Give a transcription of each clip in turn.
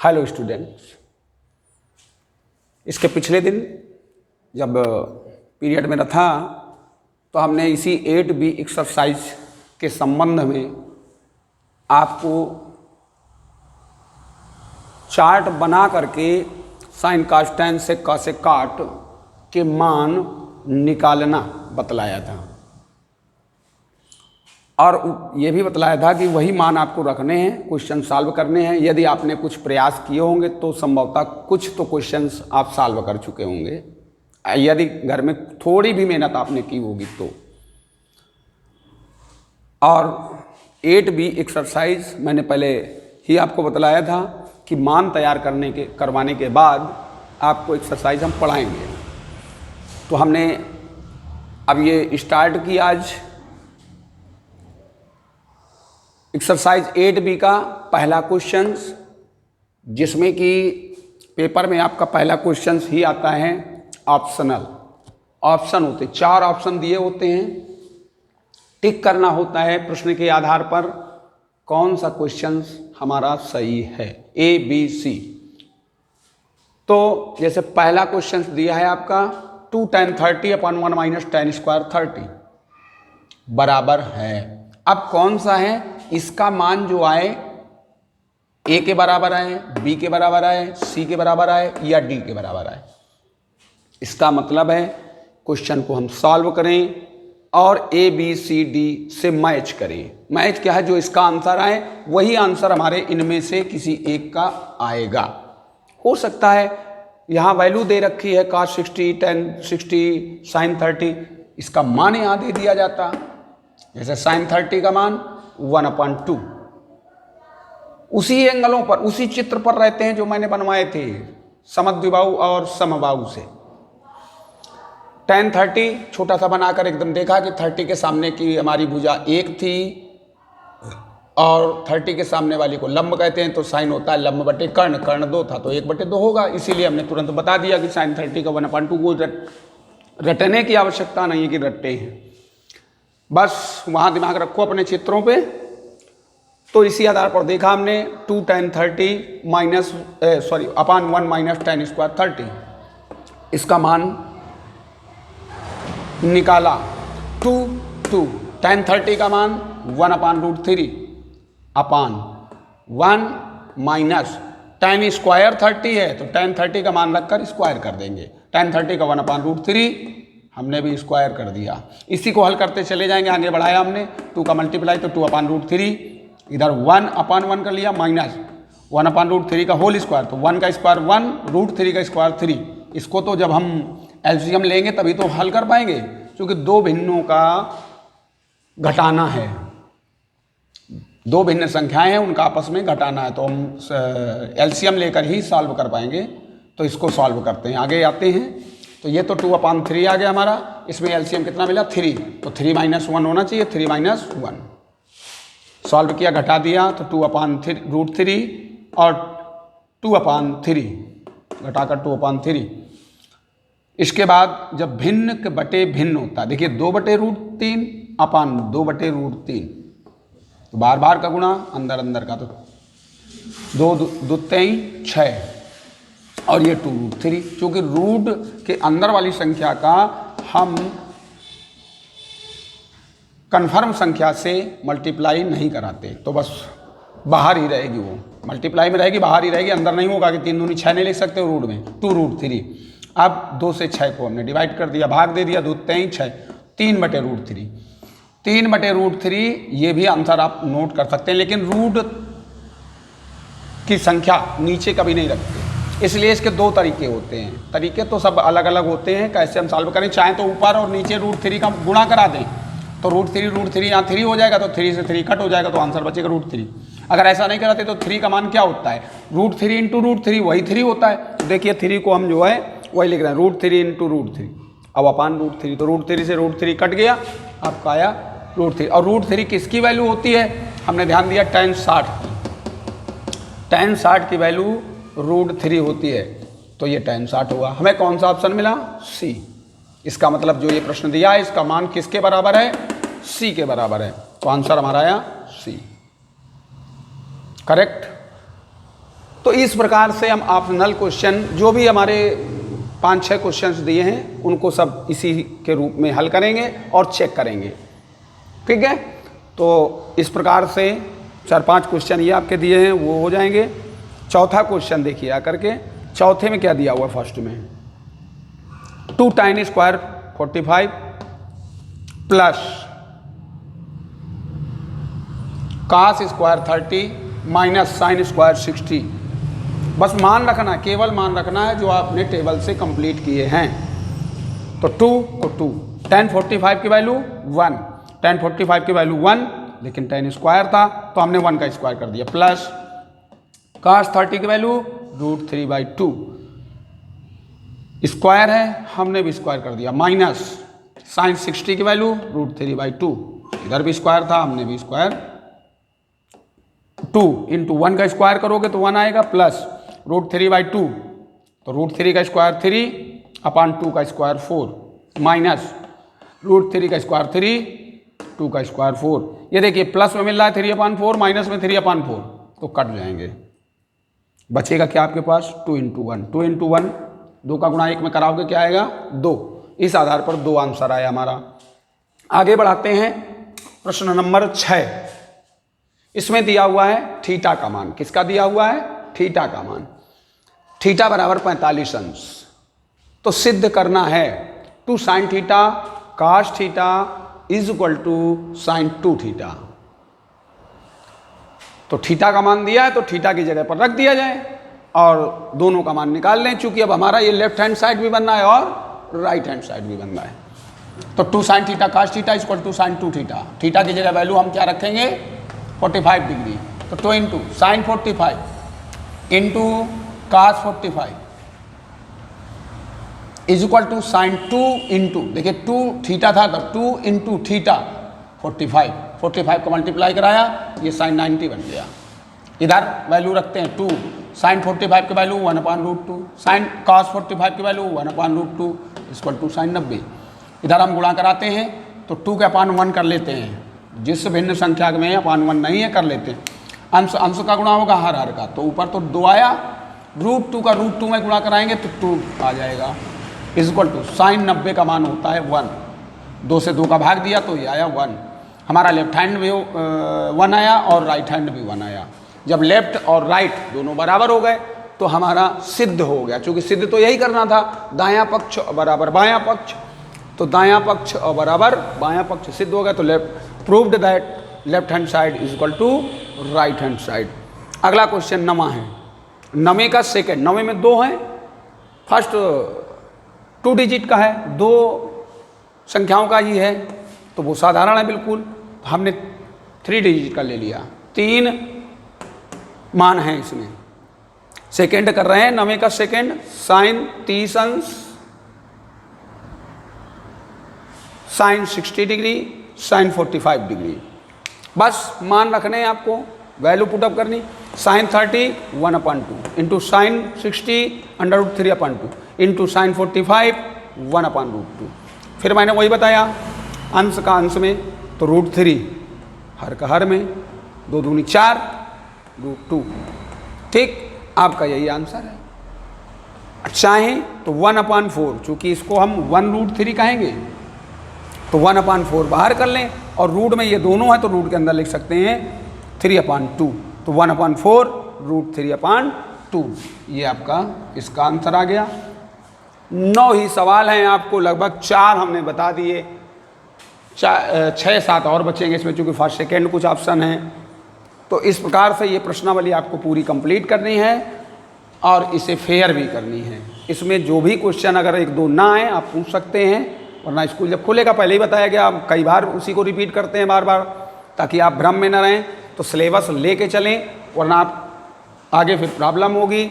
Hello students, इसके पिछले दिन जब पीरियड मेरा था तो हमने इसी 8B एक्सरसाइज के संबंध में आपको चार्ट बना करके साइन कास टेन सेक का से काट के मान निकालना बतलाया था और ये भी बतलाया था कि वही मान आपको रखने हैं, क्वेश्चन सॉल्व करने हैं। यदि आपने कुछ प्रयास किए होंगे तो संभवतः कुछ तो क्वेश्चंस आप सॉल्व कर चुके होंगे, यदि घर में थोड़ी भी मेहनत आपने की होगी तो। और 8B एक्सरसाइज मैंने पहले ही आपको बतलाया था कि मान तैयार करवाने के बाद आपको एक्सरसाइज हम पढ़ाएंगे। तो हमने अब ये स्टार्ट की आज एक्सरसाइज 8B का पहला क्वेश्चन, जिसमें कि पेपर में आपका पहला क्वेश्चन ही आता है ऑप्शनल। ऑप्शन होते 4 ऑप्शन दिए होते हैं, टिक करना होता है प्रश्न के आधार पर कौन सा क्वेश्चन हमारा सही है, A, B, C। तो जैसे पहला क्वेश्चन दिया है आपका 2 tan 30 upon 1 minus tan square 30 बराबर है। अब कौन सा है, इसका मान जो आए A के बराबर आए, B के बराबर आए, C के बराबर आए या D के बराबर आए। इसका मतलब है क्वेश्चन को हम सॉल्व करें और A, B, C, D से मैच करें। मैच क्या है, जो इसका आंसर आए वही आंसर हमारे इनमें से किसी एक का आएगा। हो सकता है यहाँ वैल्यू दे रखी है cos 60, tan 60, sin 30, इसका मान यहाँ दे दिया जाता। जैसे sin 30 का मान 1/2, उसी एंगलों पर उसी चित्र पर रहते हैं जो मैंने बनवाए थे समद्विबाहु और समबाहु से। tan 30 छोटा सा बनाकर एकदम देखा कि 30 के सामने की हमारी भुजा 1 थी और 30 के सामने वाली को लंब कहते हैं, तो साइन होता है लंब बटे कर्ण, कर्ण 2 था तो 1/2 होगा। इसीलिए हमने तुरंत बता दिया कि sin 30 का 1/2 को रटने की आवश्यकता नहीं है कि रटते हैं, बस वहाँ दिमाग रखो अपने चित्रों पे। तो इसी आधार पर देखा हमने 2 tan 30 minus upon 1 minus tan square 30, इसका मान निकाला। 2 tan 30 का मान 1/√3 अपॉन 1 माइनस tan स्क्वायर 30 है तो tan 30 का मान रखकर स्क्वायर कर देंगे। tan 30 का 1/√3 हमने भी स्क्वायर कर दिया। इसी को हल करते चले जाएंगे, आगे बढ़ाया हमने 2 का मल्टीप्लाई तो 2/√3, इधर 1/1 कर लिया माइनस 1/√3 का होल स्क्वायर, तो 1 का स्क्वायर 1, √3 का स्क्वायर 3। इसको तो जब हम एलसीएम लेंगे तभी तो हल कर पाएंगे, क्योंकि दो भिन्नों का घटाना है, दो भिन्न संख्याएं हैं उनका आपस में घटाना है, तो हम एलसीएम लेकर ही सॉल्व कर पाएंगे। तो इसको सॉल्व करते हैं, आगे आते हैं। तो ये तो 2/3 आ गया हमारा, इसमें एलसीएम कितना मिला 3, तो 3 - 1 होना चाहिए, 3 - 1 सॉल्व किया, घटा दिया तो 2/√3 और 2/3 घटाकर 2/3। इसके बाद जब भिन्न के बटे भिन्न होता है, देखिए 2/√3 अपॉन 2/√3, तो बार बार का गुणा अंदर अंदर का, तो 2 × 2 = 6 और ये 2√3, क्योंकि रूट के अंदर वाली संख्या का हम कन्फर्म संख्या से मल्टीप्लाई नहीं कराते, तो बस बाहर ही रहेगी, वो मल्टीप्लाई में रहेगी, बाहर ही रहेगी, अंदर नहीं होगा कि 3 दूनी 6 नहीं लिख सकते रूट में, 2√3। अब 2 से 6 को हमने डिवाइड कर दिया, भाग दे दिया, 2 × 3 = 6, 3/√3। 3/√3 ये भी आंसर आप नोट कर सकते हैं, लेकिन रूट की संख्या नीचे कभी नहीं रखते, इसलिए इसके 2 तरीके होते हैं। तरीके तो सब अलग अलग होते हैं, कैसे हम सॉल्व करें, चाहे तो ऊपर और नीचे √3 का गुणा करा दें, तो √3 यहाँ 3 हो जाएगा, तो 3 से 3 कट हो जाएगा, तो आंसर बचेगा √3। अगर ऐसा नहीं कराते तो 3 का मान क्या होता है, √3 × √3 वही 3 होता है। तो देखिए 3 को हम जो है वही लिख रहे हैं, √3 × √3 अब अपॉन √3, तो √3 से √3 कट गया, आपका आया √3। और √3 किसकी वैल्यू होती है, हमने ध्यान दिया tan 60 की, tan 60 की वैल्यू √3 होती है, तो ये tan 60 हुआ। हमें कौन सा ऑप्शन मिला, C। इसका मतलब जो ये प्रश्न दिया है इसका मान किसके बराबर है, C के बराबर है, तो आंसर हमारा आया C, करेक्ट। तो इस प्रकार से हम ऑप्शनल क्वेश्चन जो भी हमारे 5-6 क्वेश्चंस दिए हैं उनको सब इसी के रूप में हल करेंगे और चेक करेंगे। ठीक है, तो इस प्रकार से 4-5 क्वेश्चन ये आपके दिए हैं वो हो जाएंगे। चौथा क्वेश्चन देखिए आकर के, चौथे में क्या दिया हुआ है? फर्स्ट में 2 tan square 45 plus cos square 30 minus sin square 60। बस मान रखना, केवल मान रखना है जो आपने टेबल से कंप्लीट किए हैं। तो 2 tan 45 की वैल्यू 1, tan 45 की वैल्यू 1, लेकिन tan स्क्वायर था तो हमने 1 का स्क्वायर कर दिया, प्लस cos 30 की वैल्यू √3/2 स्क्वायर है, हमने भी स्क्वायर कर दिया, माइनस sin 60 की वैल्यू √3/2, इधर भी स्क्वायर था हमने भी स्क्वायर, 2 इंटू 1 का स्क्वायर करोगे तो 1 आएगा, प्लस √3/2 तो √3 का स्क्वायर 3/2 का स्क्वायर 4 माइनस √3 का स्क्वायर 3, 2 का स्क्वायर 4। ये देखिए प्लस में मिल रहा है 3/4, माइनस में 3/4 तो कट जाएंगे। बचेगा क्या आपके पास? 2 इंटू 1, 2 इंटू 1 2 का गुणा 1 में कराओगे क्या आएगा? 2। इस आधार पर 2 आंसर आया हमारा। आगे बढ़ाते हैं, प्रश्न नंबर 6। इसमें दिया हुआ है थीटा का मान। किसका दिया हुआ है? थीटा का मान। थीटा बराबर 45 अंश। तो सिद्ध करना है 2 sin theta cos theta is equal to sin 2 theta. तो थीटा का मान दिया है तो थीटा की जगह पर रख दिया जाए और दोनों का मान निकाल लें, चूंकि अब हमारा ये लेफ्ट हैंड साइड भी बनना है और राइट हैंड साइड भी बनना है। तो 2 sin theta cos theta is equal to sin 2 theta. Theta की जगह वैल्यू हम क्या रखेंगे? 45 डिग्री। तो 2 into sin 45 into cos 45 is equal to sin 2 into, देखिए 2 थीटा था तो 2 इंटू थीटा 45 को मल्टीप्लाई कराया, ये sin 90 बन गया। इधर वैल्यू रखते हैं 2 sin 45 की वैल्यू 1/√2, sin cos 45 की वैल्यू 1/√2 इक्वल टू sin 90। इधर हम गुणा कराते हैं तो 2 के अपान 1 कर लेते हैं, जिस भिन्न संख्या में अपान 1 नहीं है कर लेते हैं। अंश अंश का गुणा होगा हर हर का, तो ऊपर तो 2 आया, √2 का √2 में गुणा कराएंगे तो 2 आ जाएगा, इक्वल टू sin 90 का मान होता है 1। 2 से 2 का भाग दिया तो ये आया 1। हमारा लेफ्ट हैंड भी 1 आया और राइट हैंड भी 1 आया। जब लेफ्ट और राइट दोनों बराबर हो गए तो हमारा सिद्ध हो गया, क्योंकि सिद्ध तो यही करना था, दायां पक्ष बराबर बायां पक्ष, तो दायां पक्ष और बराबर बायां पक्ष सिद्ध हो गया। तो proved that left hand side is equal to right hand side. अगला क्वेश्चन 9वां है, 9वें का सेकेंड। 9वें में 2 हैं, फर्स्ट 2 डिजिट का है, 2 संख्याओं का ही है तो वो साधारण है बिल्कुल। हमने 3 डिजिट का ले लिया, 3 मान है इसमें। सेकेंड कर रहे हैं, 9वें का सेकेंड, sin 30 अंश sin 60 डिग्री sin 45 डिग्री। बस मान रखने हैं आपको, वैल्यू पुटअप करनी। sin 30 1/2 into sin 60 √3/2 into sin 45 1/√2। फिर मैंने वही बताया, अंश का अंश में तो √3, हर का हर में, 2 दूनी 4 √2। ठीक, आपका यही आंसर है। चाहें तो 1/4, चूंकि इसको हम 1√3 कहेंगे तो 1/4 बाहर कर लें, और रूट में ये दोनों है तो रूट के अंदर लिख सकते हैं 3/2, तो 1/4 √3/2। ये आपका इसका आंसर आ गया। 9 ही सवाल हैं आपको, लगभग 4 हमने बता दिए, 6-7 और बचेंगे इसमें, चूँकि फर्स्ट सेकेंड कुछ ऑप्शन हैं। तो इस प्रकार से ये प्रश्नावली आपको पूरी कंप्लीट करनी है और इसे फेयर भी करनी है। इसमें जो भी क्वेश्चन अगर 1-2 ना आए आप पूछ सकते हैं, वरना स्कूल जब खुलेगा, पहले ही बताया गया, आप कई बार उसी को रिपीट करते हैं बार बार, ताकि आप भ्रम में न रहें। तो सिलेबस लेके चलें, वरना आप आगे फिर प्रॉब्लम होगी,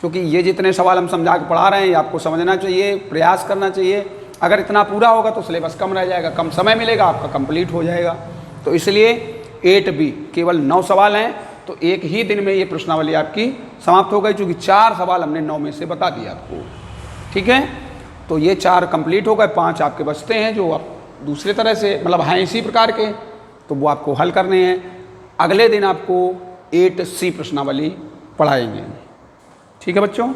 क्योंकि ये जितने सवाल हम समझा के पढ़ा रहे हैं ये आपको समझना चाहिए, प्रयास करना चाहिए। अगर इतना पूरा होगा तो सिलेबस कम रह जाएगा, कम समय मिलेगा, आपका कंप्लीट हो जाएगा। तो इसलिए 8B केवल 9 सवाल हैं, तो एक ही दिन में ये प्रश्नावली आपकी समाप्त हो गई, क्योंकि 4 सवाल हमने 9 में से बता दिया आपको। ठीक है, तो ये 4 कंप्लीट हो गए, 5 आपके बचते हैं जो आप दूसरे तरह से मतलब हैं इसी प्रकार के, तो वो आपको हल करने हैं। अगले दिन आपको 8C प्रश्नावली पढ़ाएंगे। ठीक है बच्चों।